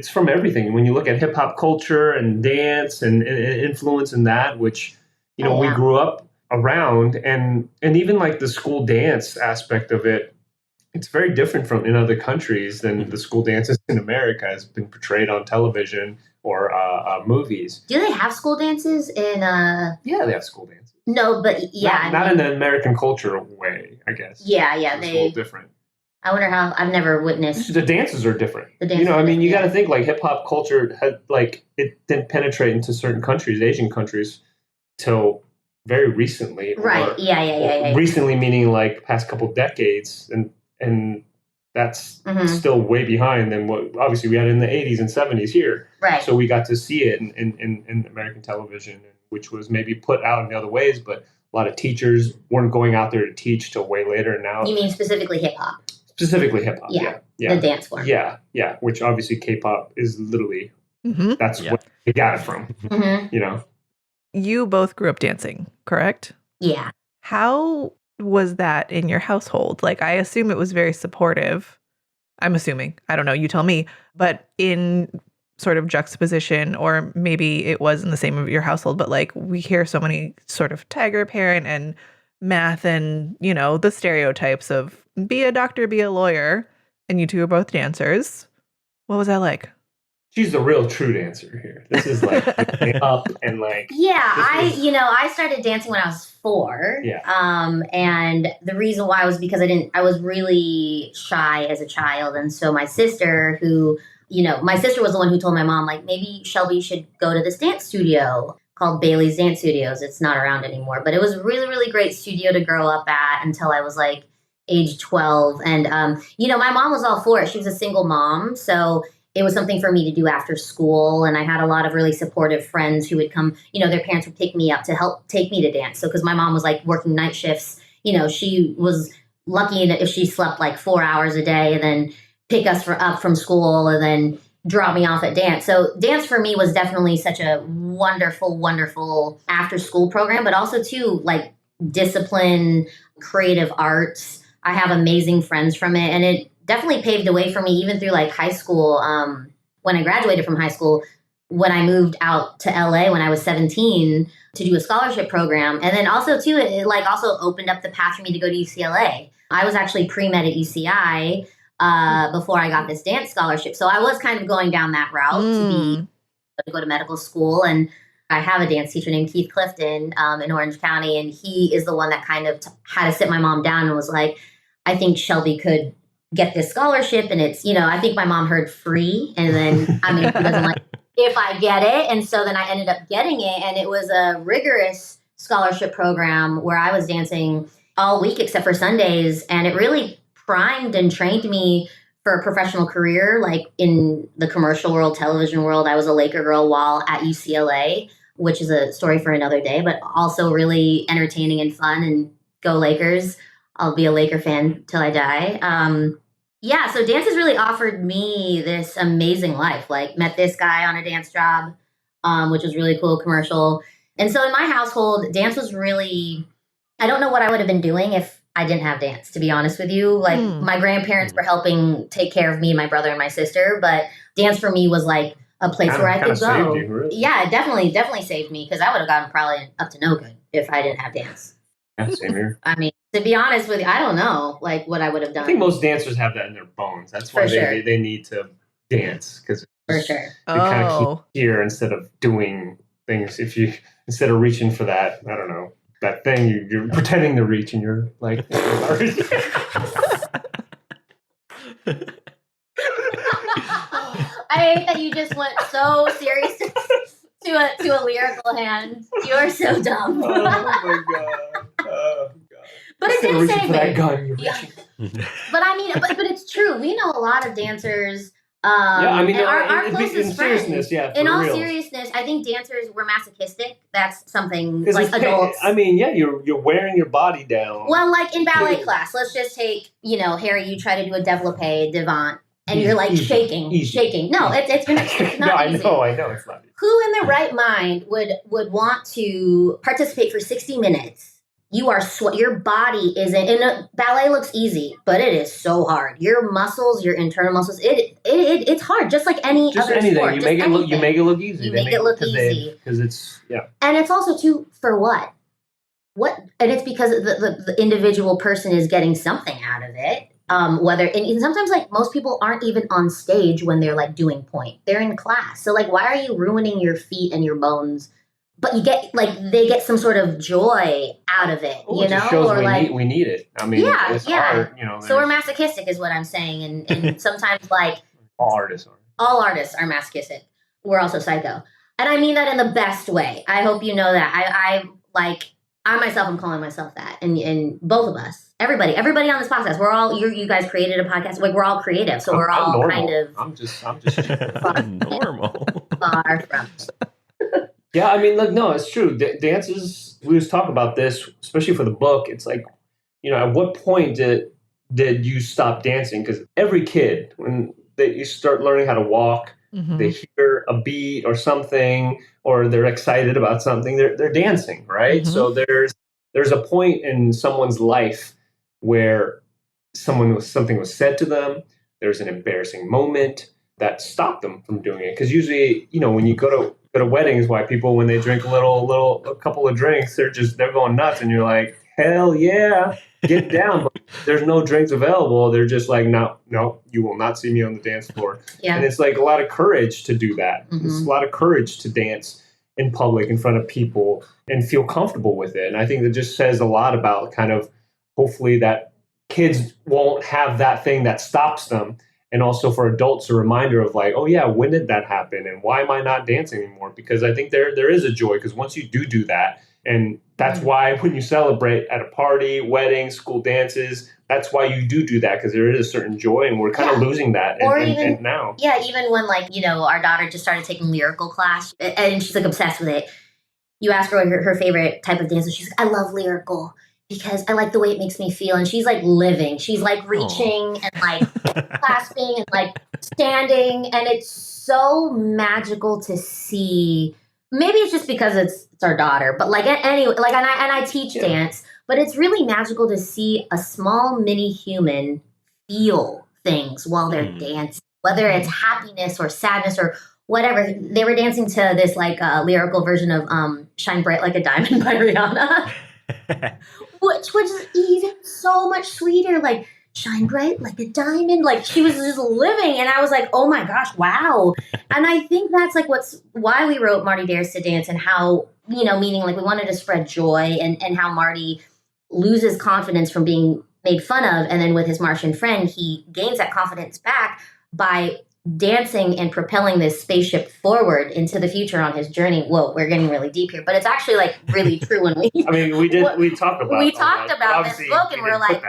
from everything. When you look at hip hop culture and dance and influence in that, which, we grew up around, and even like the school dance aspect of it, it's very different from in other countries than the school dances in America has been portrayed on television or movies. Do they have school dances in? Yeah, they have school dances. No, but not in the American culture way, I guess. Yeah, it's a little different. I wonder how. I've never witnessed. The dances are different. You got to think like hip hop culture had it didn't penetrate into certain countries, Asian countries, till very recently. Right. Yeah. Recently meaning like past couple decades, and that's still way behind than what obviously we had in the 80s and 70s here. Right. So we got to see it in American television, which was maybe put out in other ways, but a lot of teachers weren't going out there to teach till way later. Now, you mean specifically hip hop? Specifically hip hop. Yeah. The dance form. Yeah. Which obviously K-pop is literally that's where they got it from. Mm-hmm. You both grew up dancing, correct? Yeah. How was that in your household? Like, I assume it was very supportive. I'm assuming. I don't know. You tell me. But in sort of juxtaposition, or maybe it was in the same of your household, but like we hear so many sort of tiger parent and math and, the stereotypes of be a doctor, be a lawyer. And you two are both dancers. What was that like? She's the real true dancer here. This is like up and like. Yeah, I started dancing when I was 4. Yeah. And the reason why was because I was really shy as a child. And so my sister was the one who told my mom, like, maybe Shelby should go to this dance studio called Bailey's Dance Studios. It's not around anymore, but it was a really, really great studio to grow up at until I was like age 12. And, my mom was all for it. She was a single mom. So it was something for me to do after school. And I had a lot of really supportive friends who would come, their parents would pick me up to help take me to dance. So, because my mom was like working night shifts, she was lucky that if she slept like 4 hours a day and then pick us up from school and then drop me off at dance. So dance for me was definitely such a wonderful, wonderful after school program, but also too like discipline, creative arts. I have amazing friends from it. And it definitely paved the way for me, even through like high school. When I graduated from high school, when I moved out to LA when I was 17 to do a scholarship program. And then also too, it like also opened up the path for me to go to UCLA. I was actually pre-med at UCI before I got this dance scholarship. So I was kind of going down that route to go to medical school. And I have a dance teacher named Keith Clifton in Orange County. And he is the one that kind of had to sit my mom down and was like, I think Shelby could get this scholarship. And it's, I think my mom heard free. And then, I mean, she doesn't like if I get it. And so then I ended up getting it. And it was a rigorous scholarship program where I was dancing all week except for Sundays. And it really primed and trained me for a professional career, like in the commercial world, television world. I was a Laker girl while at UCLA, which is a story for another day, but also really entertaining and fun. And go Lakers. I'll be a Laker fan till I die. Yeah, so dance has really offered me this amazing life. Like, met this guy on a dance job, which was really cool, commercial. And so in my household, dance was really, I don't know what I would have been doing if I didn't have dance, to be honest with you. Like, my grandparents were helping take care of me, my brother, and my sister. But dance for me was like a place where I could go. Saved you, really. Yeah, it definitely saved me because I would have gotten probably up to no good if I didn't have dance. Yeah, same here. I mean, to be honest with you, I don't know, like, what I would have done. I think most dancers have that in their bones. That's why they need to dance, because for sure. They kind of keep here instead of doing things. Instead of reaching for that, I don't know, that thing you're pretending to reach, and you're like. I hate that you just went so serious to a lyrical hand. You're so dumb. Oh my god. Oh god. But it did save me. Yeah. But I mean, but it's true. We know a lot of dancers. Yeah, I mean, our closest friends. Yeah, in all real. seriousness, I think dancers were masochistic. That's something like adults. I mean, yeah, you're wearing your body down. Well, like in ballet class, let's just take, Harry, you try to do a développé, devant, and you're like shaking. No, it's not easy. No, I know it's not easy. Who in their right mind would want to participate for 60 minutes? You are your body isn't, and ballet looks easy, but it is so hard. Your muscles, your internal muscles, it's hard, just like any just other anything. sport. You make it look easy. You make it look easy because it's and it's also too for what, and it's because the individual person is getting something out of it. Whether and sometimes like most people aren't even on stage when they're like doing point. They're in class, so like why are you ruining your feet and your bones? But you get they get some sort of joy out of it, It just shows we need it. I mean, it's art, So we're masochistic, is what I'm saying, and sometimes like all artists are masochistic. We're also psycho, and I mean that in the best way. I hope you know that. I myself am calling myself that, and both of us, everybody on this podcast, we're all you guys created a podcast. Like we're all creative, so we're all normal. kind of. I'm just normal. Far from. Yeah, I mean, look, no, it's true. Dances, we just talk about this, especially for the book. It's like, at what point did you stop dancing? Because every kid, when you start learning how to walk, they hear a beat or something, or they're excited about something, they're dancing, right? So there's a point in someone's life where something was said to them. There's an embarrassing moment that stopped them from doing it. Because usually, when you go to weddings, why people, when they drink a couple of drinks, they're going nuts, and you're like, hell yeah, get down. But there's no drinks available. They're just like, no, you will not see me on the dance floor. Yeah. And it's like a lot of courage to do that. It's a lot of courage to dance in public in front of people and feel comfortable with it. And I think that just says a lot about kind of hopefully that kids won't have that thing that stops them. And also for adults, a reminder of like, oh yeah, when did that happen? And why am I not dancing anymore? Because I think there is a joy, because once you do that, and that's why when you celebrate at a party, wedding, school dances, that's why you do that, because there is a certain joy, and we're kind of losing that and now. Yeah, even when our daughter just started taking lyrical class, and she's like obsessed with it. You ask her her favorite type of dance, and she's like, I love lyrical. Because I like the way it makes me feel. And she's like living. She's like reaching and like clasping and like standing. And it's so magical to see. Maybe it's just because it's our daughter. But like anyway, like and I teach dance. But it's really magical to see a small mini human feel things while they're dancing, whether it's happiness or sadness or whatever. They were dancing to this like lyrical version of Shine Bright Like a Diamond by Rihanna, which was even so much sweeter. Like, shine bright like a diamond. Like, she was just living. And I was like, oh my gosh, wow. And I think that's like why we wrote Martee Dares to Dance, and how, meaning like we wanted to spread joy, and how Martee loses confidence from being made fun of. And then with his Martian friend, he gains that confidence back by dancing and propelling this spaceship forward into the future on his journey. Whoa, we're getting really deep here, but it's actually like really true when we I mean, we talked about this book, and we're like,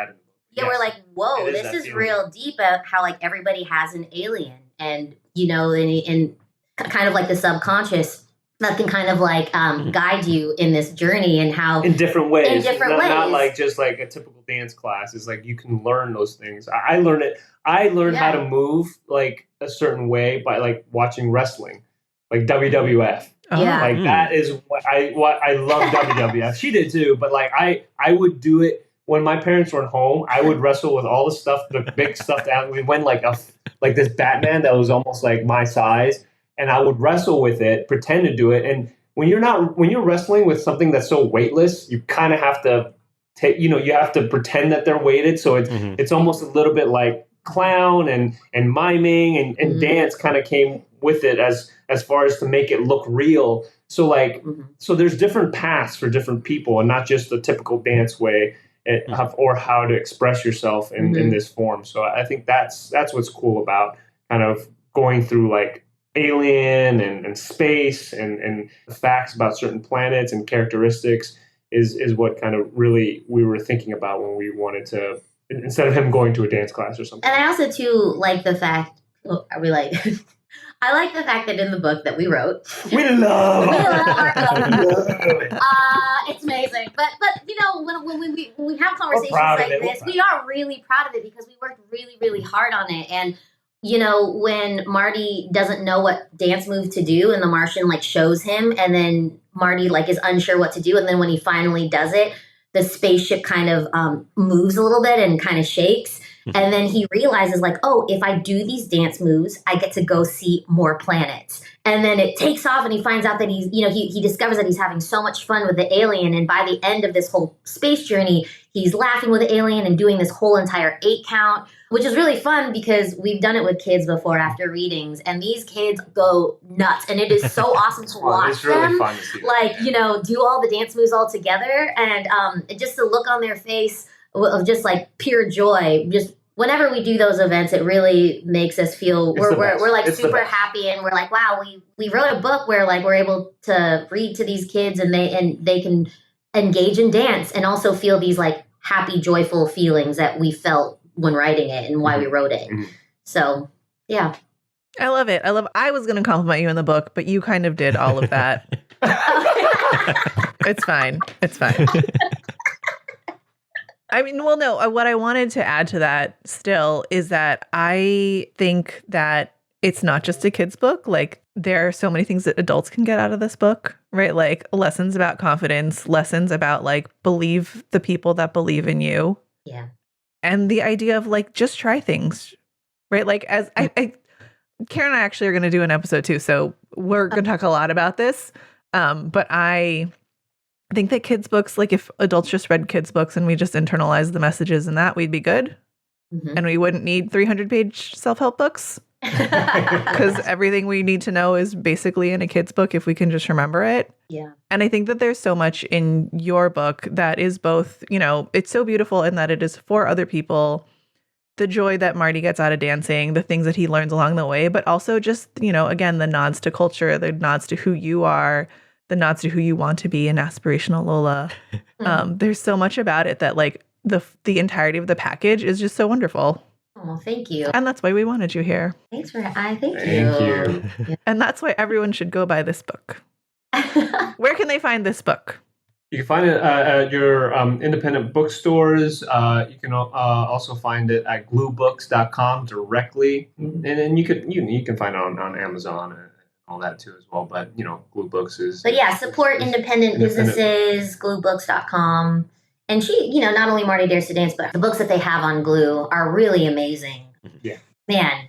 we're like, whoa, this is real deep about how like everybody has an alien, and and kind of like the subconscious that can kind of like guide you in this journey, and how in different ways, not like just like a typical dance class. It's like you can learn those things. I learned it. I learned how to move like a certain way by like watching wrestling, like WWF. Yeah. Like that is what I love WWF. She did too, but like I would do it when my parents weren't home. I would wrestle with all the stuff, the big stuff that we went like this Batman that was almost like my size, and I would wrestle with it, pretend to do it. And when you're wrestling with something that's so weightless, you kind of have to take, you have to pretend that they're weighted. So it's almost a little bit like clown and miming and dance kind of came with it as far as to make it look real. So like, so there's different paths for different people, and not just the typical dance way or how to express yourself in this form. So I think that's what's cool about kind of going through like alien and space and facts about certain planets and characteristics is what kind of really we were thinking about when we wanted to, instead of him going to a dance class or something. And I also too like the fact, I like the fact that in the book that we wrote, we love our book. It's amazing. But when we have conversations like this, we are really proud of it because we worked really, really hard on it. And when Martee doesn't know what dance move to do, and the Martian like shows him, and then Martee like is unsure what to do, and then when he finally does it, the spaceship kind of moves a little bit and kind of shakes. And then he realizes like, oh, if I do these dance moves, I get to go see more planets. And then it takes off, and he finds out that he's, he discovers that he's having so much fun with the alien. And by the end of this whole space journey, he's laughing with the alien and doing this whole entire 8 count, which is really fun because we've done it with kids before after readings, and these kids go nuts. And it is so awesome to watch it's really them, fun to see like, do all the dance moves all together. And just the look on their face of just like pure joy. Just whenever we do those events, it really makes us feel we're like super happy, and we're like, wow, we wrote a book where like we're able to read to these kids, and they can engage in dance and also feel these like happy, joyful feelings that we felt when writing it and why we wrote it. So yeah. I love it. I was going to compliment you in the book, but you kind of did all of that. It's fine. I mean, well, no, what I wanted to add to that still is that I think that it's not just a kid's book. Like, there are so many things that adults can get out of this book, right? Like lessons about confidence, lessons about like believe the people that believe in you. Yeah. And the idea of like, just try things, right? Like as Karen and I actually are going to do an episode too. So we're going to talk a lot about this. But I think that kids' books, like if adults just read kids' books and we just internalized the messages in that, we'd be good. And we wouldn't need 300-page self-help books because everything we need to know is basically in a kid's book if we can just remember it. Yeah. And I think that there's so much in your book that is both, it's so beautiful in that it is for other people, the joy that Martee gets out of dancing, the things that he learns along the way, but also just, again, the nods to culture, the nods to who you are, the nods to who you want to be, an aspirational Lola. There's so much about it that like the entirety of the package is just so wonderful. Oh, thank you. And that's why we wanted you here. Thank you. you. And that's why everyone should go buy this book. Where can they find this book? You can find it at your independent bookstores. You can also find it at gluebooks.com directly. And then you can find it on Amazon and all that too as well. But, Glue Books is... But yeah, support independent businesses, gluebooks.com. And she, not only Martee Dares to Dance, but the books that they have on Glue are really amazing. Yeah. Man,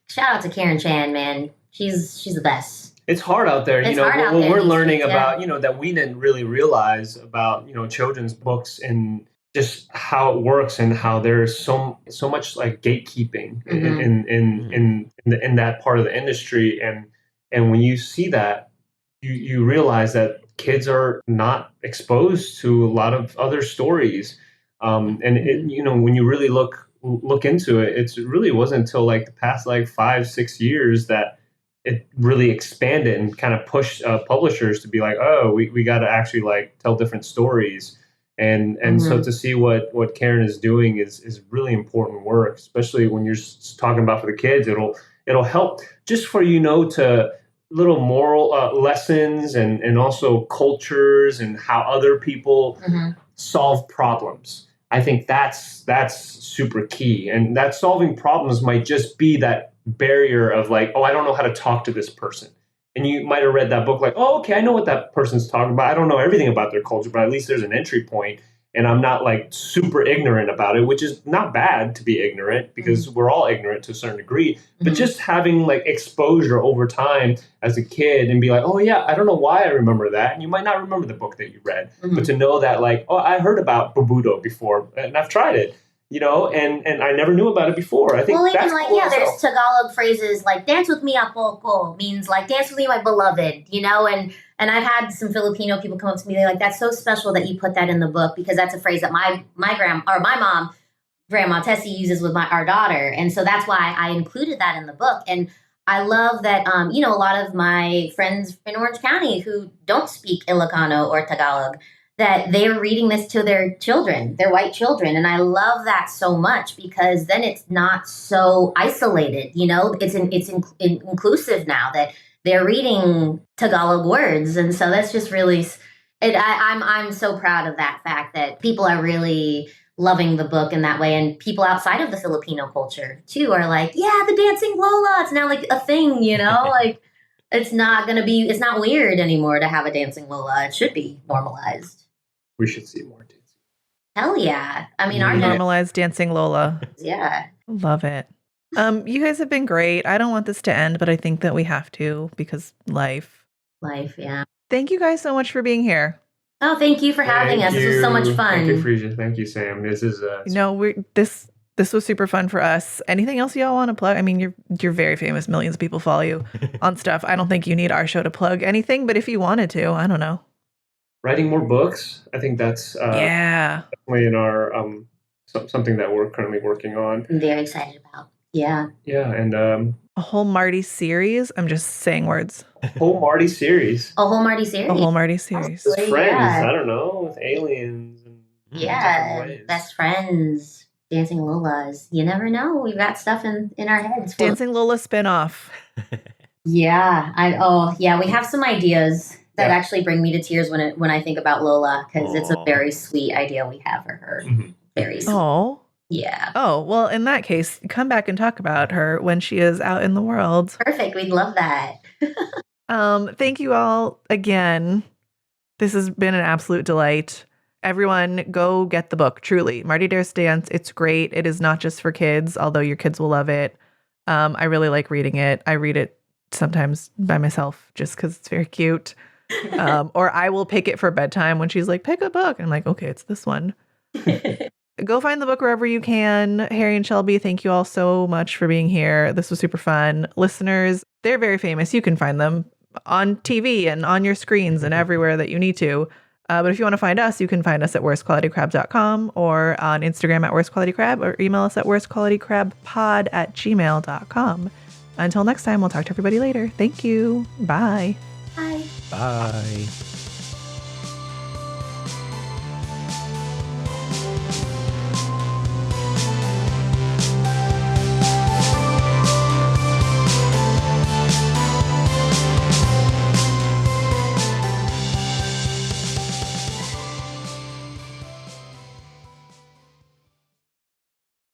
shout out to Karen Chan, man. She's the best. It's hard out there. It's hard out what there we're these learning days, about, that we didn't really realize about, children's books and just how it works and how there's so much like gatekeeping in that part of the industry. And when you see that, you realize that kids are not exposed to a lot of other stories. And when you really look into it, it really wasn't until like the past like 5-6 years that it really expanded and kind of pushed publishers to be like, oh, we got to actually like tell different stories. And so to see what Karen is doing is really important work, especially when you're talking about for the kids. It'll help just for to little moral lessons and also cultures and how other people solve problems. I think that's super key, and that solving problems might just be that barrier of like, oh, I don't know how to talk to this person. And you might have read that book like, oh, okay, I know what that person's talking about. I don't know everything about their culture, but at least there's an entry point, and I'm not like super ignorant about it, which is not bad to be ignorant because we're all ignorant to a certain degree. But just having like exposure over time as a kid and be like, oh yeah, I don't know why I remember that. And you might not remember the book that you read, but to know that like, oh, I heard about Bubudo before and I've tried it. And I never knew about it before. I think that's cool. There's Tagalog phrases like "dance with me, Apoko" means like "dance with me, my beloved," And I've had some Filipino people come up to me. They're like, "That's so special that you put that in the book because that's a phrase that my mom, Grandma Tessie, uses with our daughter." And so that's why I included that in the book. And I love that a lot of my friends in Orange County who don't speak Ilocano or Tagalog, that they're reading this to their children, their white children. And I love that so much because then it's not so isolated, it's inclusive now that they're reading Tagalog words. And so that's just really, I'm so proud of that fact that people are really loving the book in that way. And people outside of the Filipino culture too are like, yeah, the dancing Lola, it's now like a thing, like it's not weird anymore to have a dancing Lola. It should be normalized. We should see more dancing. Hell yeah. I mean, our normalized dancing Lola. Yeah. Love it. You guys have been great. I don't want this to end, but I think that we have to because life. Yeah. Thank you guys so much for being here. Oh, thank you for having us. This was so much fun. Thank you, Frisia. Thank you, Sam. This is this was super fun for us. Anything else y'all want to plug? I mean, you're very famous. Millions of people follow you on stuff. I don't think you need our show to plug anything, but if you wanted to, I don't know. Writing more books. I think that's definitely in our something that we're currently working on. I'm very excited about. Yeah. Yeah, and a whole Martee series. I'm just saying words. A whole Martee series. A whole Martee series. With friends. I don't know, with aliens and best friends, dancing Lolas. You never know. We've got stuff in our heads. Dancing Lola spinoff. Yeah. We have some ideas that actually bring me to tears when I think about Lola because it's a very sweet idea we have for her. Very sweet. Oh. Yeah. Oh, well, in that case, come back and talk about her when she is out in the world. Perfect. We'd love that. Thank you all again. This has been an absolute delight. Everyone, go get the book, truly. Martee Dares Dance. It's great. It is not just for kids, although your kids will love it. I really like reading it. I read it sometimes by myself just because it's very cute. Or I will pick it for bedtime when she's like, pick a book. I'm like, okay, it's this one. Go find the book wherever you can. Harry and Shelby, thank you all so much for being here. This was super fun. Listeners, they're very famous. You can find them on TV and on your screens and everywhere that you need to. But if you want to find us, you can find us at worstqualitycrab.com or on Instagram at worstqualitycrab or email us at worstqualitycrabpod@gmail.com. Until next time, we'll talk to everybody later. Thank you. Bye. Bye. Bye.